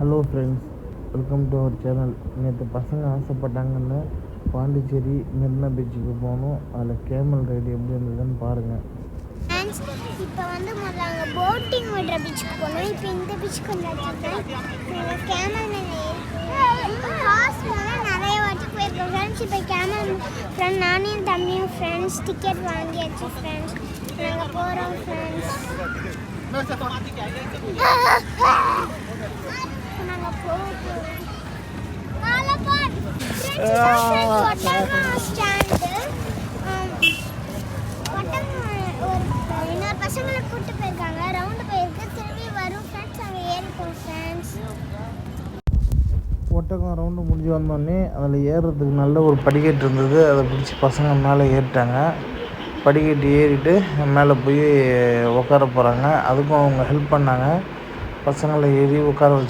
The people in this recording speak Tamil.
Hello friends, welcome to our channel. நேற்று பசங்க ஆசைப்பட்டாங்கன்னு பாண்டிச்சேரி மெரினா பீச்சுக்கு போகணும். அதில் கேமல் ரைடு எப்படி இருந்ததுன்னு பாருங்கள். ஃப்ரெண்ட்ஸ், இப்போ முதல்ல அங்கே போட்டிங் விடுற பீச்சுக்கு போகணும். இப்போ இந்த பீச்சுக்கு வந்துருக்கேன். கேமல் ஹார்ஸ் நிறைய வாட்டி போயிருக்கோம் ஃப்ரெண்ட்ஸ். இப்போ கேமல் ஃப்ரெண்ட் நானும் தம்பியும் ஃப்ரெண்ட்ஸ் டிக்கெட் வாங்கியாச்சு ஃப்ரெண்ட்ஸ். நாங்கள் போகிறோம் ஃப்ரெண்ட்ஸ். நாங்கள் போகிறோம். இன்னொரு பசங்களை கூப்பிட்டு போயிருக்காங்க. ரவுண்டு போயிருக்கு, திரும்பி வரும் ஃப்ரெண்ட்ஸ். அங்கே ஏறிப்போம் ஃப்ரெண்ட்ஸ். ஒட்டகம் ரவுண்டு முடிஞ்சு வந்தோடனே அதில் ஏறுறதுக்கு நல்ல ஒரு படிக்கட்டு இருந்தது. அதை பிடிச்சி பசங்க மேலே ஏறிட்டாங்க. படிக்கட்டு ஏறிட்டு மேலே போய் உட்கார போகிறாங்க. அதுக்கும் அவங்க ஹெல்ப் பண்ணாங்க. பசங்களை ஏறி உட்கார